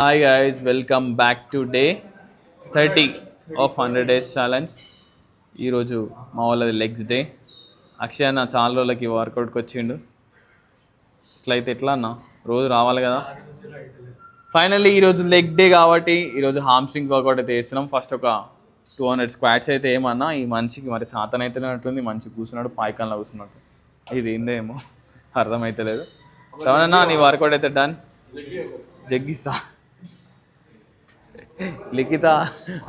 Hi guys, welcome back to day 30 of 100 days challenge. ఈరోజు మా వాళ్ళది లెగ్స్ డే. అక్షయ్ అన్న చాలా రోజులకి వర్కౌట్కి వచ్చిండు. ఇట్లయితే ఎట్లా అన్న, రోజు రావాలి కదా. ఫైనల్లీ ఈరోజు లెగ్ డే కాబట్టి ఈరోజు హామ్స్ట్రింగ్ వర్కౌట్ అయితే వేస్తున్నాం. ఫస్ట్ ఒక 200 స్క్వాట్స్ అయితే ఏమన్నా ఈ మనిషికి మరి శాతం అయితే అట్లుంది. మంచి కూర్చున్నాడు, పాయికాన్లో కూర్చున్నట్టు. ఇది ఏందేమో అర్థమైతలేదు. శ్రవణ్ అన్న నీ వర్కౌట్ అయితే డన్. జగ్గిస్తా లిఖిత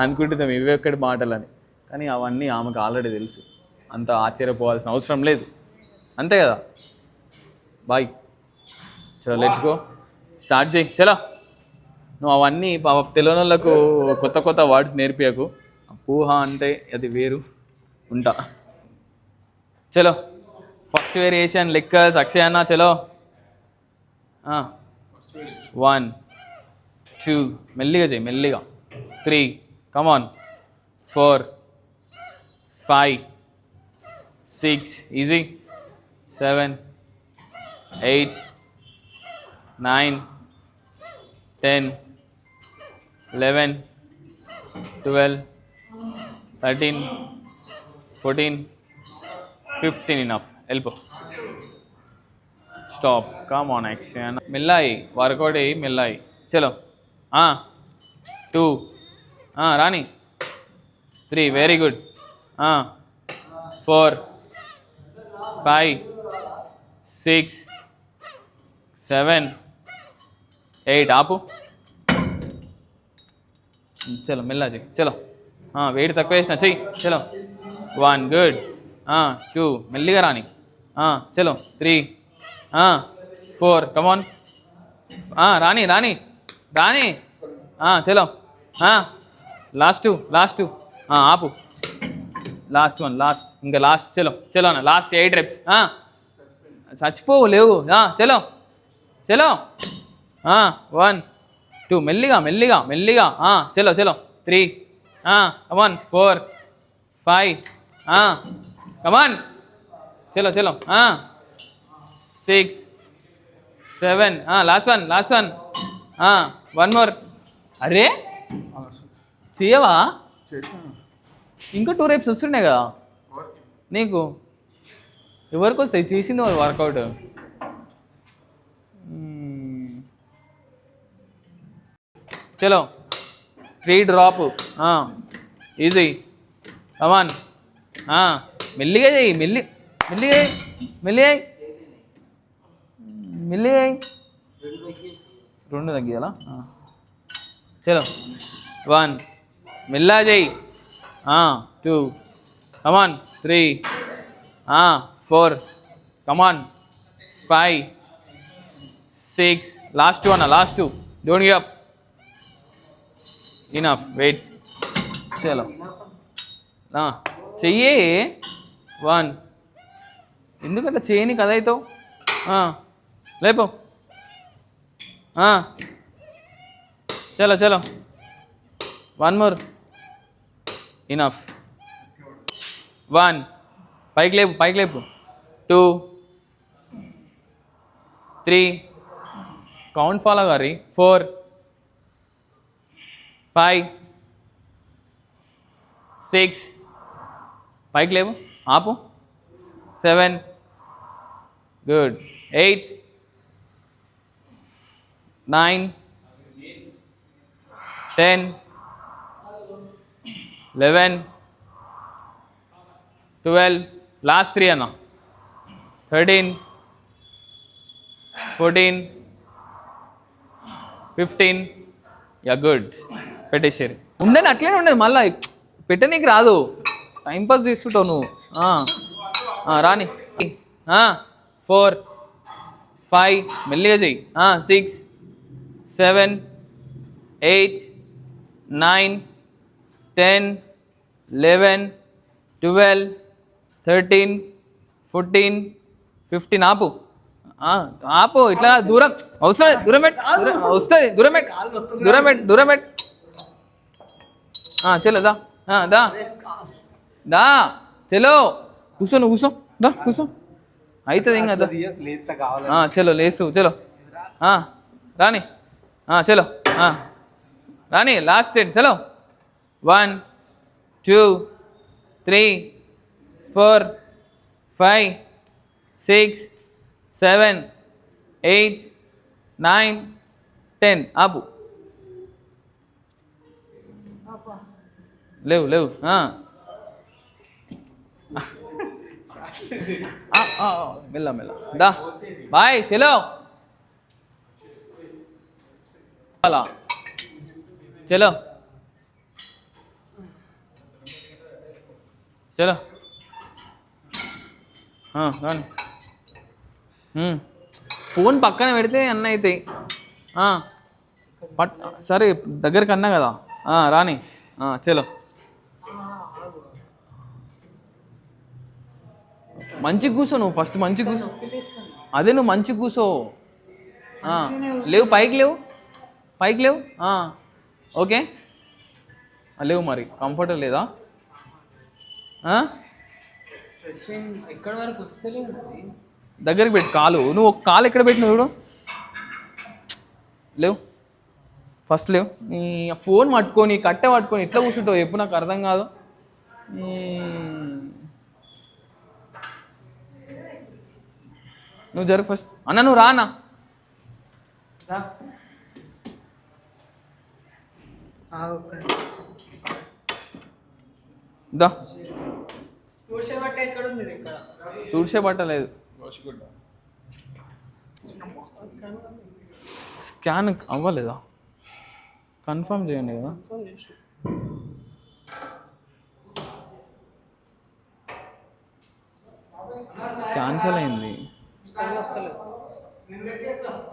అనుకుంటున్నాం ఇవే ఒక్కటి మాటలని, కానీ అవన్నీ ఆమెకు ఆల్రెడీ తెలుసు. అంత ఆశ్చర్యపోవాల్సిన అవసరం లేదు, అంతే కదా. బాయ్, చలో లెట్స్ గో, స్టార్ట్ చేయి. చలో, నువ్వు అవన్నీ తెలియని వాళ్ళకు కొత్త కొత్త వర్డ్స్ నేర్పియకు. పూహ అంటే అది వేరు, ఉంటా. చలో, ఫస్ట్ వేరియేషన్ లెక్కర్స్ అక్షయ్ అన్న. చలో 1 2 మెల్లిగా చేయి, మెల్లిగా. 3 కమాన్. 4 5 6 ఈజీ. 7 8 9 10 11 12 13 14 15 ఇనఫ్. వెళ్ళిపో, స్టాప్. Come on action. మెల్లాయి వర్కౌట్ అయ్యి మెల్లాయి. చలో 2 రాని. 3 వెరీ గుడ్. 4 5 6 7 8 ఆపు. చలో మెల్లా చెయ్యి. చలో వెయిట్ తక్కువ వేసిన చెయ్యి. చలో 1 గుడ్. 2 మెల్లిగా రాని. చలో 3 4 కమాన్. రాని రాని రాని. చలో లాస్ట్ 2 ఆపు. లాస్ట్ 1 లాస్ట్, ఇంకా లాస్ట్. చలో చలో అన్న, లాస్ట్ 8 reps. చచ్చిపోవు లేవు. చలో చలో 1 2 మెల్లిగా మెల్లిగా మెల్లిగా. చలో చలో 3 కమాన్. 4 5 కమాన్. చలో చలో 6 7 లాస్ట్ 1 1 మోర్. అరే చేయవా? ఇంకా 2 reps వస్తున్నాయి కదా నీకు. ఎవరికి వస్తాయి? చేసింది వాళ్ళు వర్కౌట్. చలో 3 డ్రాప్. ఈజీ. కమాన్. మెల్లిగా చేయి, మెల్లిగా మెల్లిగా మెల్లిగా 2 తగ్గియాలా? చలో 1 మెల్లా చేయి. 2 కమాన్. 3 4 కమాన్. 5 6 లాస్ట్ 2 అన్న, last 2. Don't give up. Enough, wait. చలో చెయ్యి. 1 ఎందుకంటే చేయని కదా అవుతావు. లేపో. చలో చలో 1 మోర్. ఇనఫ్. 1 పైకి లేపు, పైకి లేపు. 2 3 కౌంట్ ఫాలో గారి. 4 5 6 పైకి లేవు, ఆపు. 7 గుడ్. 8 9 10 11 12 లాస్ట్ 3 అన్న. 13 14 15 యా గుడ్. పెట్టేసారు. ఉందని అట్లనే ఉండదు, మళ్ళీ పెట్టనీకి రాదు. టైంపాస్ తీసుకుంటావు నువ్వు. రాని. 4 5 మెల్లిగా చెయ్యి. 6 7 8 9 10 11 12 13 14 15 ఆపు. ఆపు. ఇట్లా దూరం అవసరం. దూరం పెట్టు, వస్తుంది. దూరం పెట్టు, దూరం పెట్టు, దూరం పెట్టు. చలో దా దా దా. చలో కూర్చో, నువ్వు కూర్చో. దా కూర్చో, అవుతుంది ఇంకా. చలో లేసు. చలో రాని. చలో రాని లాస్ట్ 10 చలో 1 2 3 4 5 6 7 8 9 10 ఆపు లేవు మెల్ల మెల్ల దా బాయ్ చలో అలా చలో చలో రాని ఫోన్ పక్కన పెడితే అన్న అవుతాయి సరే దగ్గరికి అన్నా కదా రాని చలో మంచిగా కూర్చో నువ్వు ఫస్ట్ మంచిగా కూర్చో అదే నువ్వు మంచిగా కూర్చో లేవు పైకి లేవు ఓకే లేవు మరి కంఫర్టబుల్ లేదా దగ్గరికి పెట్టి కాలు నువ్వు ఒక కాలు ఎక్కడ పెట్టినావు చూడు లేవు ఫస్ట్ లేవు నీ ఫోన్ పట్టుకొని కట్టె పట్టుకొని ఎట్లా కూర్చుంటావు ఎప్పుడు నాకు అర్థం కాదు నువ్వు జరుగు ఫస్ట్ అన్న నువ్వు రానా దా తుడిసే బట్ట లేదు స్కాన్ అవ్వలేదా కన్ఫర్మ్ చేయండి కదా క్యాన్సల్ అయింది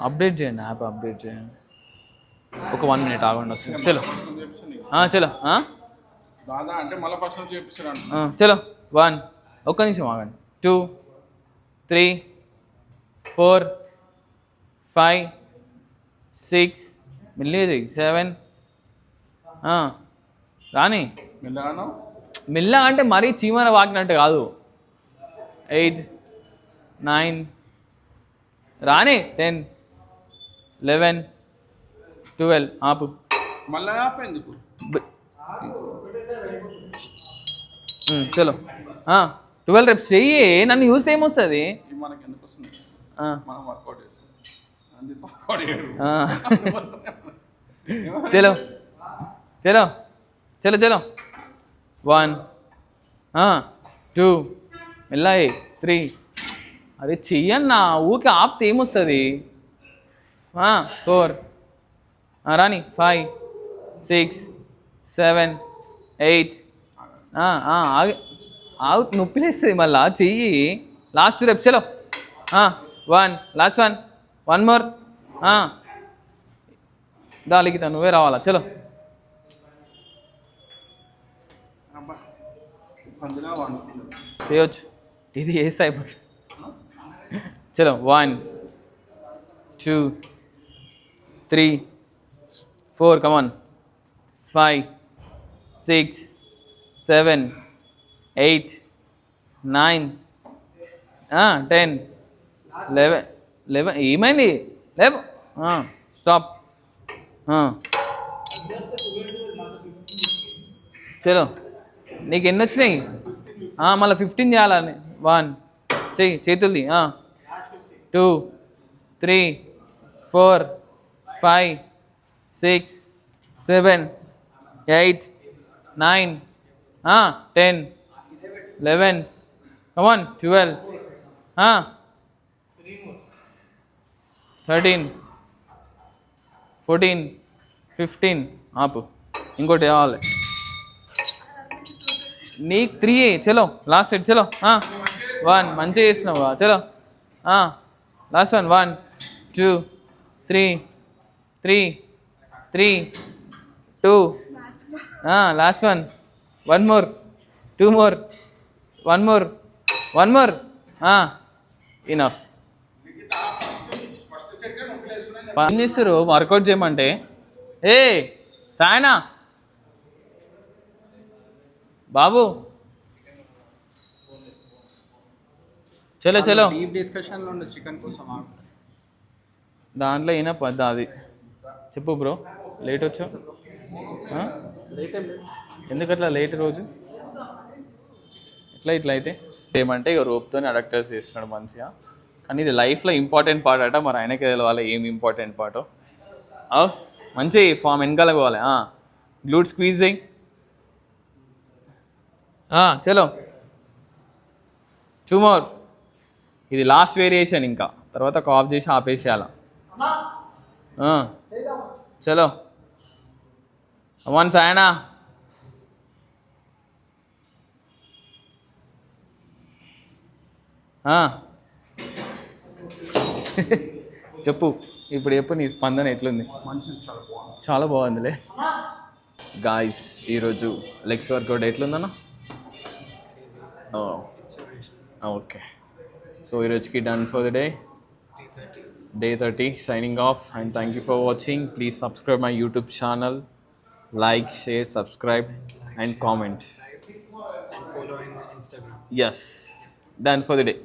అప్డేట్ చేయండి యాప్ అప్డేట్ చేయండి ఒక 1 minute ఆగండి వస్తుంది చలో చలో చలో 1 ఒక్క నిమిషం ఆగండి 2 3 4 5 6 మిల్లి 7 రాని మిల్ల అంటే మరీ చీమర వాకినట్టు కాదు 8 9 రాని 10 11 12 ఆపు చలో 12 రేపు చెయ్యి నన్ను చూస్తే ఏమొస్తుంది చలో చలో చలో చలో 1 2 మెల్లాయి 3 అరే చెయ్యన్నా ఊరికి ఆపితే ఏమొస్తుంది 4 రాని 5 6 7 8 ఆగు నొప్పిలేస్తుంది మళ్ళా చెయ్యి లాస్ట్ రేపు చలో 1 లాస్ట్ 1 మోర్ లిఖిత నువ్వే రావాలా చలో చేయొచ్చు ఇది వేస్తే అయిపోతుంది చలో 1 2 3 4 కమాన్ 5 6 7 8 9 10 11 ఏమైంది లేవు స్టాప్ చలో నీకు ఎన్ని వచ్చినాయి మళ్ళీ 15 చేయాలని 1 చెయ్యి చేతులది 2 3 4 5 6 7 8 9 10 11 కమాన్ 12 13 14 15 ఆపు ఇంకోటి కావాలి నీకు 3 చలో లాస్ట్ సెట్ చలో 1 మంచిగా చేసినావు చలో last 1 2 3 3 3 2 last 1 more 2 more 1 more 1 more enough పని చేస్తారు వర్కౌట్ చేయమంటే సాయనా బాబు చలో చలో డీప్ డిస్కషన్లో ఉండు చికెన్ కోసం దాంట్లో అయినా పద్ద అది చెప్పు బ్రో లేట్ వచ్చావు? ఎందుకట్లా లేట్ రోజు? ఇట్లా అయితే ఏమంటే ఇక రోప్తో అడాప్టర్స్ చేస్తున్నాడు మంచిగా. కానీ ఇది లైఫ్లో ఇంపార్టెంట్ పార్ట్ అట. మరి ఆయనకి తెలవాలి ఏం ఇంపార్టెంట్ పార్టో. మంచి ఫామ్ వెనకాల పోవాలి. గ్లూట్ స్క్వీజ్ చేయి. చలో 2 more. ఇది లాస్ట్ వేరియేషన్. ఇంకా తర్వాత ఆఫ్ చేసి ఆపేసేయాల. చలో వన్స్ ఆయన చెప్పు ఇప్పుడు చెప్పు, నీ స్పందన ఎట్లుంది? చాలా బాగుందిలే. గాయస్ ఈరోజు లెగ్స్ వర్కౌట్ ఎట్లుందన్నా? ఓకే, సో ఈరోజుకి done for the day 30 signing off, and thank you for watching. Please subscribe my YouTube channel, like, share, subscribe and comment and follow in Instagram. yes, done for the day.